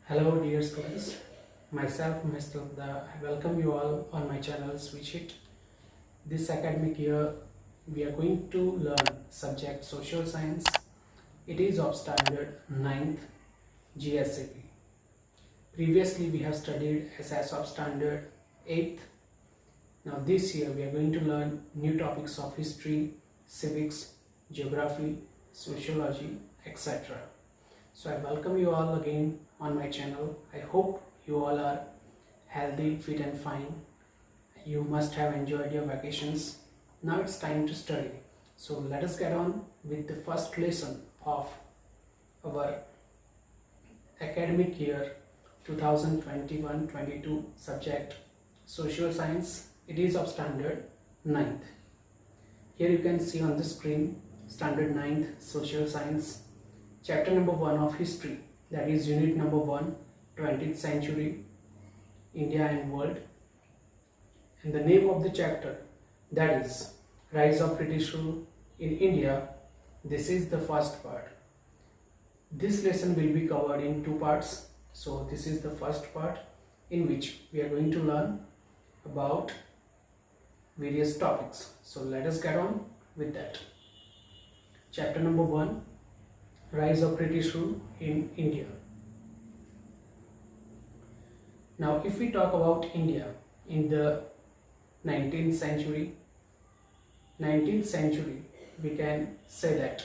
Hello dear students, myself Mr. Abda. I welcome you all on my channel Switch It. This academic year we are going to learn subject social science. It is of standard 9th GSAP. Previously we have studied SS of standard 8th. Now this year we are going to learn new topics of history, civics, geography, sociology, etc. So I welcome you all again on my channel. I hope you all are healthy, fit and fine. You must have enjoyed your vacations. Now it's time to study. So let us get on with the first lesson of our academic year 2021-22 subject social science. It is of standard 9th. Here you can see on the screen standard 9th social science. Chapter number 1 of history, that is unit number 1, 20th century, India and world. And the name of the chapter, that is Rise of British Rule in India. This is the first part. This lesson will be covered in two parts. So this is the first part in which we are going to learn about various topics. So let us get on with that. Chapter number 1, Rise of British Rule in India. Now if we talk about India in the 19th century, we can say that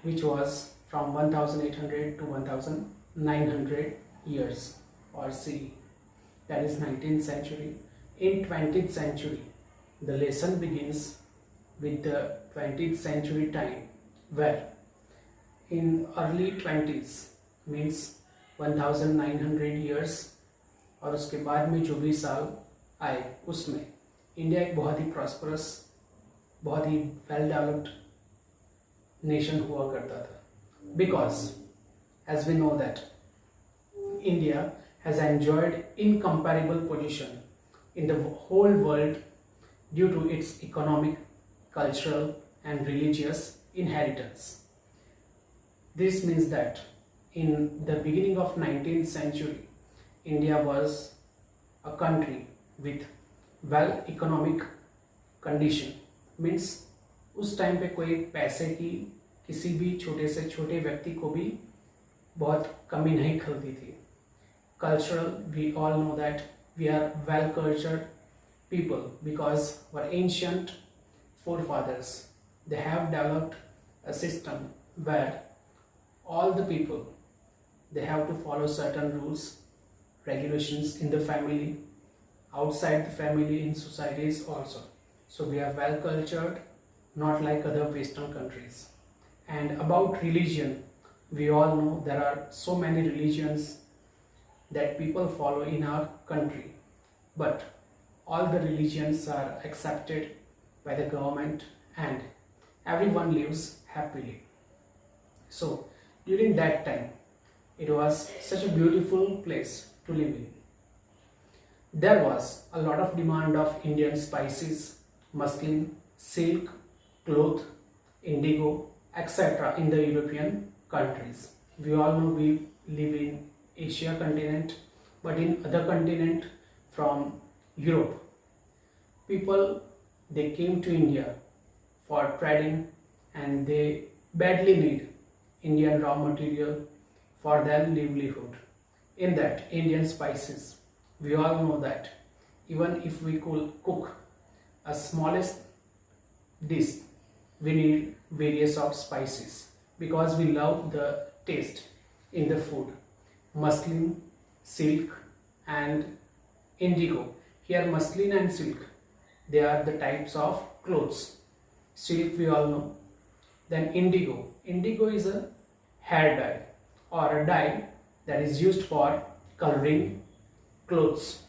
which was from 1800 to 1900 years or CE, that is 19th century. In 20th century, the lesson begins with the 20th century time, where in early 20s means 1900 years और उसके बाद में जो भी साल आए उसमें India एक बहुत ही प्रॉस्परस, बहुत ही वेल डेवलप्ड नेशन हुआ करता था. Because as we know that India has enjoyed incomparable position in the whole world due to its economic, cultural and religious inheritance. This means that in the beginning of 19th century, India was a country with well economic condition. Means उस time पे कोई पैसे की किसी भी छोटे से छोटे व्यक्ति को भी बहुत कमी नहीं खलती थी. Cultural, we all know that we are well cultured people because our ancient forefathers, they have developed a system where all the people, they have to follow certain rules, regulations in the family, outside the family, in societies also. So we are well cultured, not like other western countries. And about religion, we all know there are so many religions that people follow in our country, but all the religions are accepted by the government and everyone lives happily. So during that time, it was such a beautiful place to live in. There was a lot of demand of Indian spices, muslin, silk, cloth, indigo, etc. in the European countries. We all know we live in Asia continent, but in other continent from Europe, people, they came to India for trading and they badly need Indian raw material for their livelihood. In that, Indian spices, we all know that even if we could cook a smallest dish, we need various of spices because we love the taste in the food. Muslin, silk and indigo. Here muslin and silk, they are the types of clothes. Silk we all know. Then indigo. Indigo is a hair dye or a dye that is used for coloring clothes.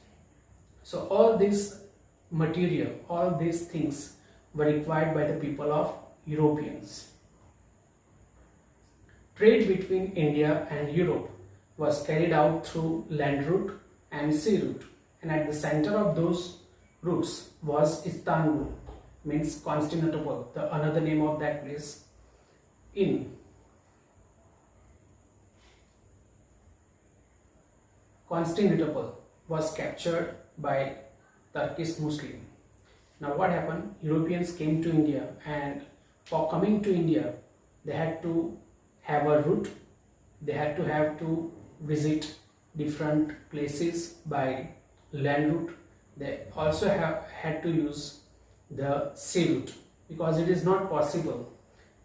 So all this material, all these things were required by the people of Europeans. Trade between India and Europe was carried out through land route and sea route, and at the center of those routes was Istanbul, means Constantinople, the another name of that place in Constantinople was captured by Turkish Muslim. Now what happened? Europeans came to India, and for coming to India, they had to have a route. They had to visit different places by land route. They also had to use the sea route because it is not possible,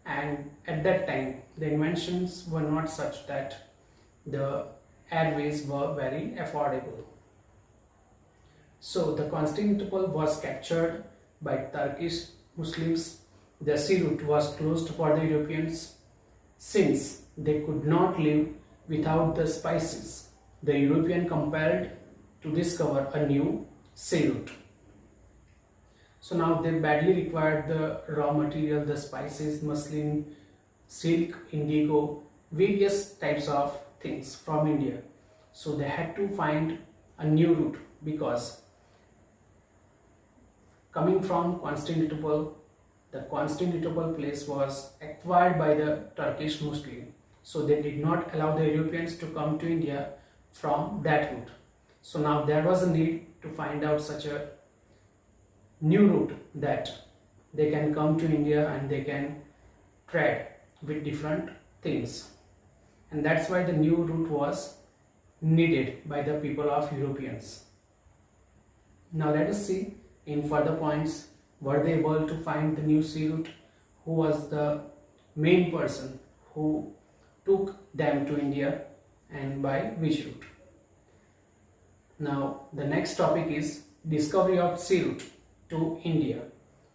and at that time the inventions were not such that the airways were very affordable. So the Constantinople was captured by Turkish Muslims. The sea route was closed for the Europeans since they could not live without the spices. The European compelled to discover a new sea route. So now they badly required the raw material, the spices, muslin, silk, indigo, various types of things from India. So they had to find a new route because coming from Constantinople, the Constantinople place was acquired by the Turkish Muslim. So they did not allow the Europeans to come to India from that route. So now there was a need to find out such a new route that they can come to India and they can trade with different things. And that's why the new route was needed by the people of Europeans. Now let us see in further points, were they able to find the new sea route? Who was the main person who took them to India and by which route? Now the next topic is discovery of sea route to India,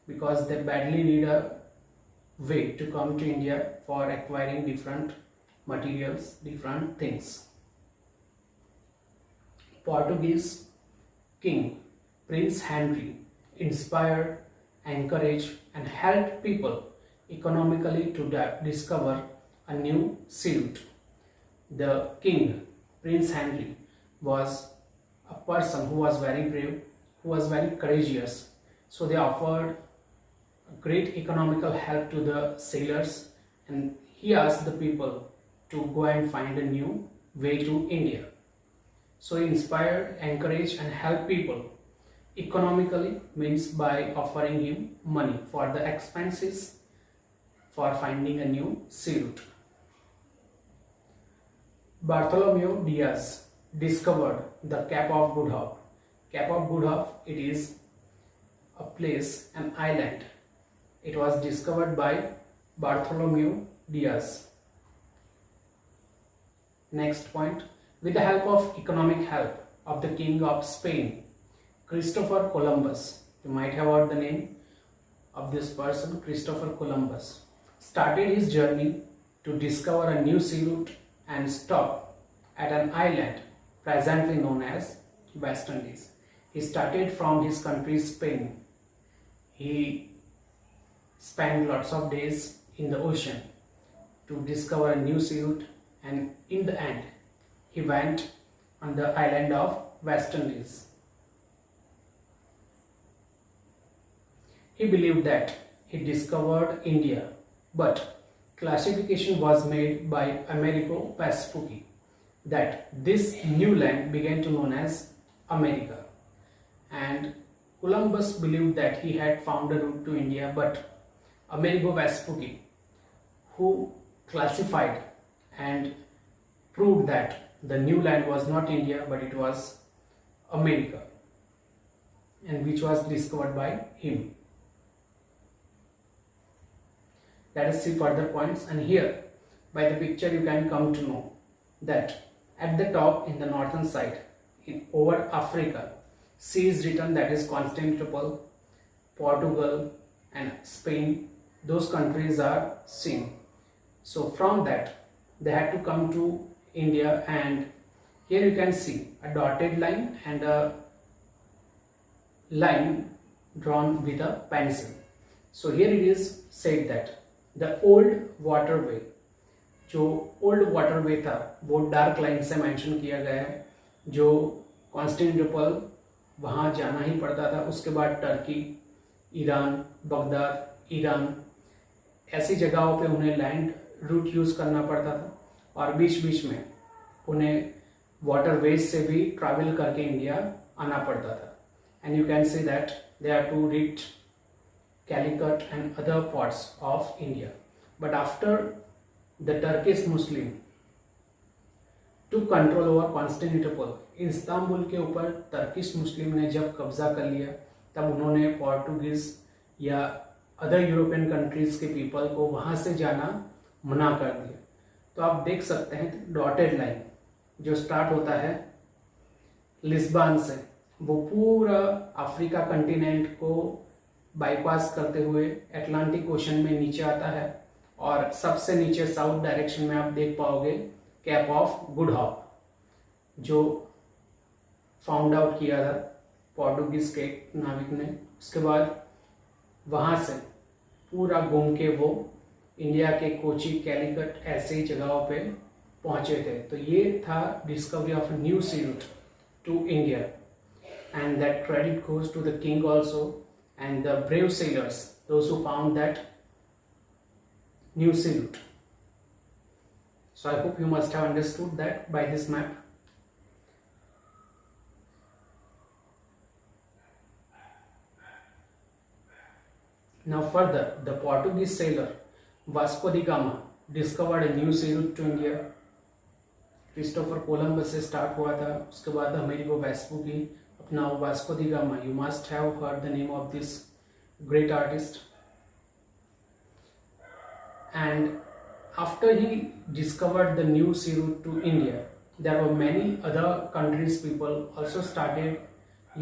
because they badly need a way to come to India for acquiring different materials, different things. Portuguese king Prince Henry inspired, encouraged and helped people economically to discover a new sea route. The king Prince Henry was a person who was very brave, who was very courageous. So they offered great economical help to the sailors, and he asked the people to go and find a new way to India. So he inspired, encouraged and helped people economically, means by offering him money for the expenses for finding a new sea route. Bartholomew Diaz discovered the Cape of Good Hope. Cape of Good Hope, it is a place, an island. It was discovered by Bartholomew Diaz. Next point, with the help of economic help of the King of Spain, Christopher Columbus, you might have heard the name of this person, Christopher Columbus, started his journey to discover a new sea route and stop at an island presently known as West Indies. He started from his country Spain. He spent lots of days in the ocean to discover a new sea route, and in the end he went on the island of West Indies. He believed that he discovered India, but classification was made by Amerigo Vespucci that this new land began to known as America, and Columbus believed that he had found a route to India, but Amerigo Vespucci, who classified and proved that the new land was not India but it was America, and which was discovered by him. Let us see further points, and here by the picture you can come to know that at the top in the northern side, over Africa, sea is written, that is Constantinople, Portugal and Spain. Those countries are seen. So from that they had to come to India, and here you can see a dotted line and a line drawn with a pencil. So here it is said that the old waterway, जो old waterway था वो dark line से mention किया गया है, जो Constantinople वहाँ जाना ही पड़ता था, उसके बाद टर्की, ईरान, बगदाद, ईरान, ऐसी जगहों पे उन्हें लैंड रूट यूज़ करना पड़ता था, और बीच बीच में उन्हें वाटरवेज से भी ट्रैवल करके इंडिया आना पड़ता था. And you can see that they are to reach Calicut and other parts of India. But after the Turkish Muslim took control over Constantinople, Istanbul के ऊपर टर्किश मुस्लिम ने जब कब्जा कर लिया, तब उन्होंने पोर्टुगीज या अदर यूरोपियन कंट्रीज के पीपल को वहां से जाना मना कर दिया. तो आप देख सकते हैं डॉटेड लाइन जो स्टार्ट होता है लिस्बन से, वो पूरा अफ्रीका कंटिनेंट को बाईपास करते हुए अटलांटिक ओशन में नीचे आता है, और सबसे नीचे साउथ डायरेक्शन में आप देख पाओगे कैप ऑफ गुड होप जो फाउंड आउट किया था पोर्टुगीज के नाविक ने. उसके बाद वहां से पूरा घूम के वो इंडिया के कोची, कैलिकट ऐसे ही जगहों पे पहुंचे थे. तो ये था discovery of new sea route to India, and that credit goes to the king also and the brave sailors, those who found that new sea route. So I hope you must have understood that by this map. Now further, the Portuguese sailor Vasco da Gama discovered a new sea route to India. Christopher Columbus से start हुआ था, उसके बाद अमेरिको वेस्पुकी. Now Vasco da Gama, you must have heard the name of this great artist. And after he discovered the new sea route to India, there were many other countries people also started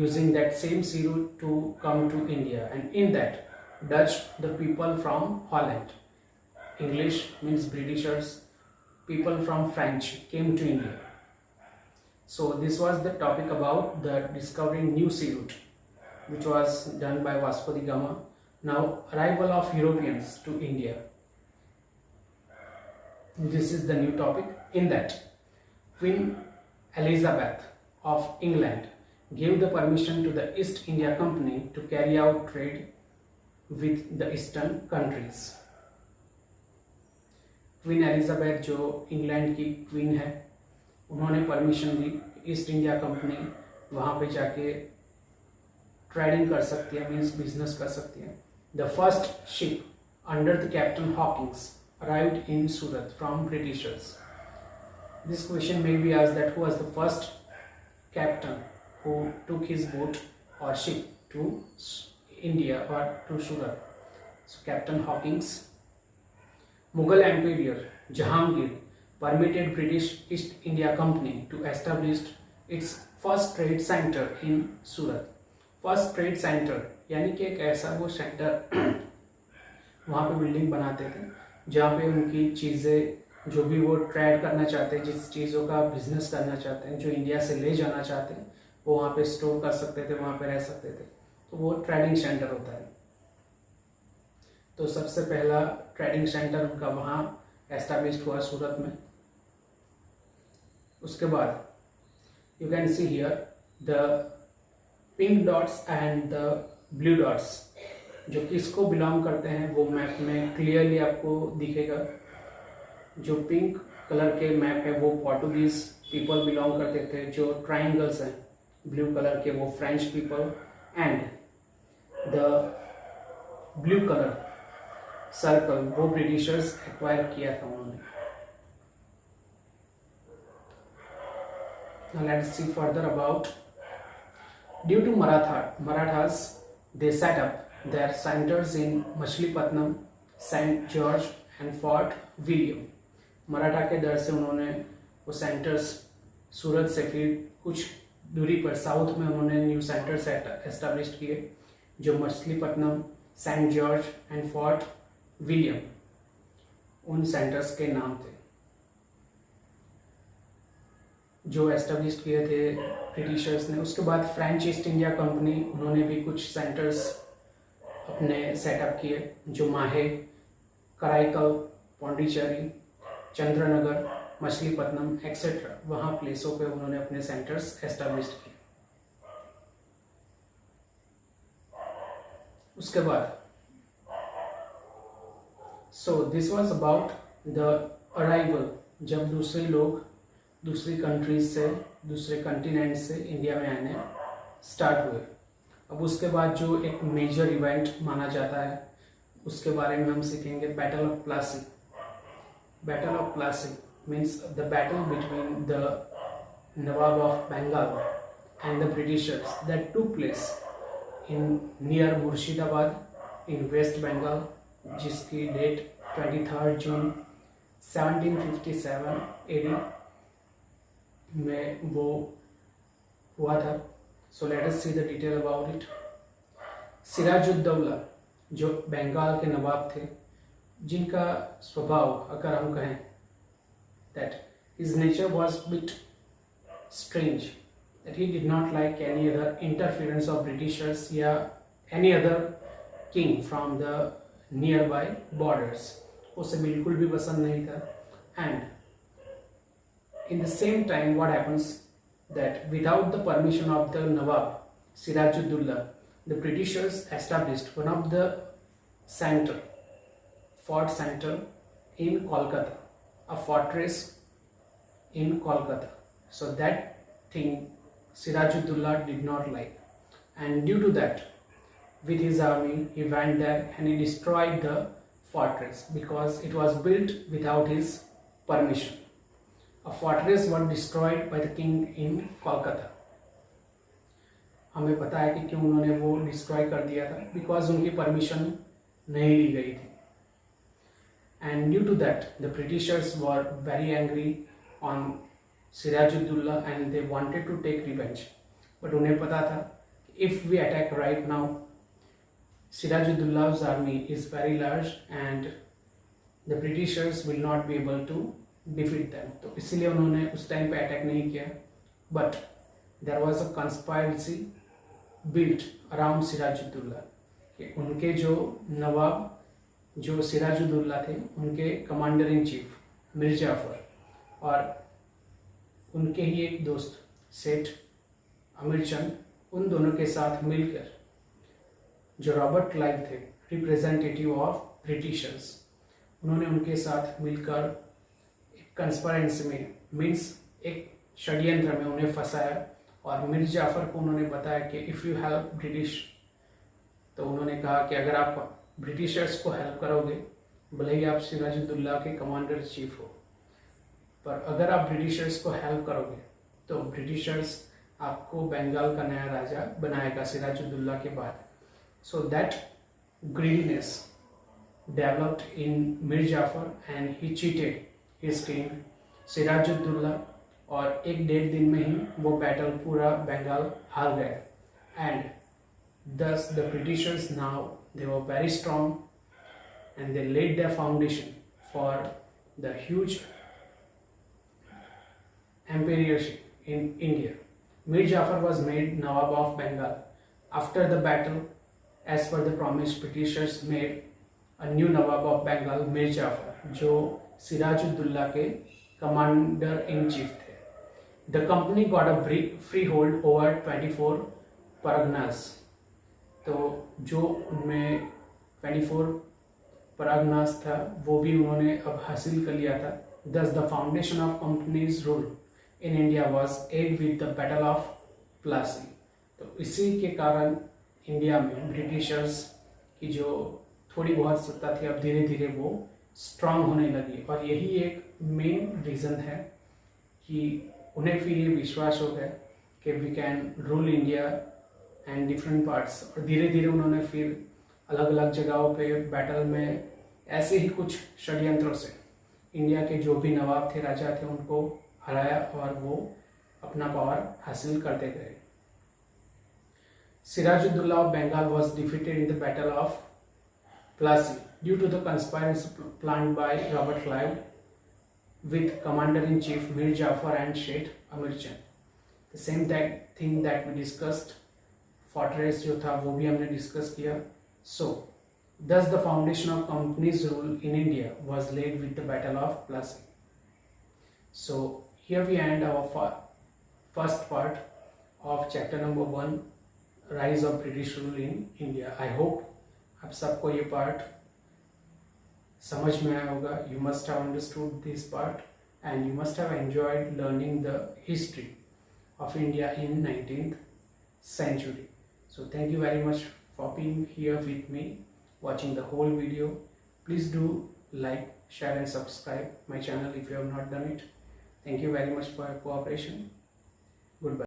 using that same sea route to come to India. And in that, Dutch, the people from Holland, English means Britishers, people from French came to India. So this was the topic about the discovering new sea route, which was done by Vasco da Gama. Now arrival of Europeans to India. This is the new topic. In that, Queen Elizabeth of England gave the permission to the East India Company to carry out trade with the eastern countries. Queen Elizabeth जो England की queen है, उन्होंने permission दी east India company वहाँ पे जाके trading कर सकती है, मीन्स बिजनेस कर सकती है. The first ship under the captain Hawkins arrived in Surat from Britishers. This question may be asked that who was the first captain who took his boat or ship to India or to Surat. So captain Hawkins. Mughal Emperor Jahangir permitted British East India Company to establish its first trade center in Surat. First trade center यानी कि एक ऐसा वो centre वहाँ पे building बनाते थे जहाँ पे उनकी चीज़ें जो भी वो ट्रेड करना चाहते हैं, जिस चीज़ों का बिजनेस करना चाहते हैं, जो इंडिया से ले जाना चाहते हैं, वो वहाँ पे स्टोर कर सकते थे, वहाँ पे रह सकते थे. तो वो ट्रेडिंग सेंटर होता है. तो सबसे पहला ट्रेडिंग सेंटर उनका वहाँ एस्टैब्लिश हुआ सूरत में. उसके बाद you can see here the pink dots and the blue dots जो किसको बिलोंग करते हैं वो मैप में क्लियरली आपको दिखेगा. जो पिंक कलर के मैप है वो पोर्टुगीज पीपल बिलोंग करते थे. जो ट्राइंगल्स हैं ब्लू कलर के वो French people, and the blue colour circle वो ब्रिटिशर्स एक्वायर किया था उन्होंने. Now let's see further about. Due to Marathas, they set up their centers in Machilipatnam, St. George and Fort William. Maratha के डर से उन्होंने वो सेंटर्स सूरत से फिर कुछ दूरी पर साउथ में उन्होंने न्यू सेंटर्स एस्टैब्लिश किए जो Machilipatnam, Saint George and Fort William उन सेंटर्स के नाम थे जो एस्टेब्लिश किए थे ब्रिटिशर्स ने. उसके बाद फ्रेंच ईस्ट इंडिया कंपनी उन्होंने भी कुछ सेंटर्स अपने सेटअप किए जो माहे, कराईकल, पौंडीचेरी, चंद्रनगर, मछलीपट्टनम एक्सेट्रा वहाँ प्लेसों पे उन्होंने अपने सेंटर्स एस्टेब्लिश किए. उसके बाद so this was about the arrival, जब दूसरे लोग दूसरी कंट्रीज से, दूसरे कंटिनेंट से इंडिया में आने स्टार्ट हुए। अब उसके बाद जो एक मेजर इवेंट माना जाता है उसके बारे में हम सीखेंगे, battle of Plassey. Battle of Plassey means the battle between the Nawab of Bengal and the Britishers that took place in near Murshidabad in West Bengal, जिसकी डेट 23 जून 1757 एडी में वो हुआ था। So let us see the detail about it. Sirajuddaula जो बंगाल के नवाब थे, जिनका स्वभाव अगर हम कहें that his nature was bit strange, that he did not like any other interference of Britishers या any other king from the nearby borders, उसे बिल्कुल भी पसंद नहीं था। And in the same time what happens that without the permission of the Nawab Sirajuddaulah, the Britishers established one of the fort center in Kolkata, a fortress in Kolkata. So that thing Sirajuddaulah did not like, and due to that with his army he went there and he destroyed the fortress because it was built without his permission. A fortress was destroyed by the king in Kolkata. हमें पता है कि क्यों उन्होंने वो destroy कर दिया था, बिकॉज उनकी परमिशन नहीं ली गई थी। And due to that the Britishers were very angry on Sirajuddaulah and they wanted to take revenge. But उन्हें पता था if we attack right now, Sirajuddaulah's army is very large and the Britishers will not be able to defeat them. तो इसीलिए उन्होंने उस time पे attack नहीं किया। But there was a conspiracy built around Sirajuddaulah कि उनके जो नवाब जो सिराजुद्दौला थे, उनके commander in chief Mir Jafar और उनके ही एक दोस्त सेठ अमीर चंद, उन दोनों के साथ मिलकर जो रॉबर्ट क्लाइव थे रिप्रेजेंटेटिव ऑफ ब्रिटिशर्स, उन्होंने उनके साथ मिलकर कंस्पायरेंसी में मीन्स एक षड्यंत्र में उन्हें फंसाया। और मीर जाफर को उन्होंने बताया कि इफ़ यू हेल्प ब्रिटिश, तो उन्होंने कहा कि अगर आप ब्रिटिशर्स को हेल्प करोगे, भले ही आप सिराजुद्दौला के कमांडर चीफ हो, पर अगर आप ब्रिटिशर्स को हेल्प करोगे तो ब्रिटिशर्स आपको बंगाल का नया राजा बनाएगा सिराजुद्दौला के बाद। So that greediness developed in Mir Jafar and he cheated his king Sirajuddaula, और 1-1.5 दिन में ही वो बैटल पूरा बंगाल हार गए। And thus the Britishers now they were very strong and they laid their foundation for the huge empireship in India. Mir Jafar was made Nawab of Bengal. After the battle, as per the promise, Britishers made a new Nawab of Bengal, Mir Jafar, जो सिराजुद्दौला के commander in chief थे। The company got a free hold over 24 Parganas. तो जो उनमें 24 परगनास था वो भी उन्होंने अब हासिल कर लिया था। Thus the foundation of company's rule in India was aid with the battle of Plassey. तो इसी के कारण इंडिया में ब्रिटिशर्स की जो थोड़ी बहुत सत्ता थी, अब धीरे धीरे वो स्ट्रांग होने लगी। और यही एक मेन रीज़न है कि उन्हें फिर ये विश्वास हो गया कि we can rule India and different parts. और धीरे धीरे उन्होंने फिर अलग अलग जगहों पे बैटल में ऐसे ही कुछ षड्यंत्रों से इंडिया के जो भी नवाब थे, राजा थे, उनको हराया और वो अपना पावर हासिल करते गए। Sirajuddaula of Bengal was defeated in the battle of Plassey due to the conspiracy planned by Robert Clive with Commander-in-Chief Mir Jafar and Sheikh Amir Chand. The same thing that we discussed, fortress जो था वो भी हमने discuss किया। So, thus the foundation of company's rule in India was laid with the Battle of Plassey. So, here we end our first part of chapter number 1, Rise of British Rule in India. I hope आप सबको ये part समझ में आया होगा। You must have understood this part and you must have enjoyed learning the history of India in 19th century. So thank you very much for being here with me, watching the whole video. Please do like, share and subscribe my channel if you have not done it. Thank you very much for your cooperation. Goodbye.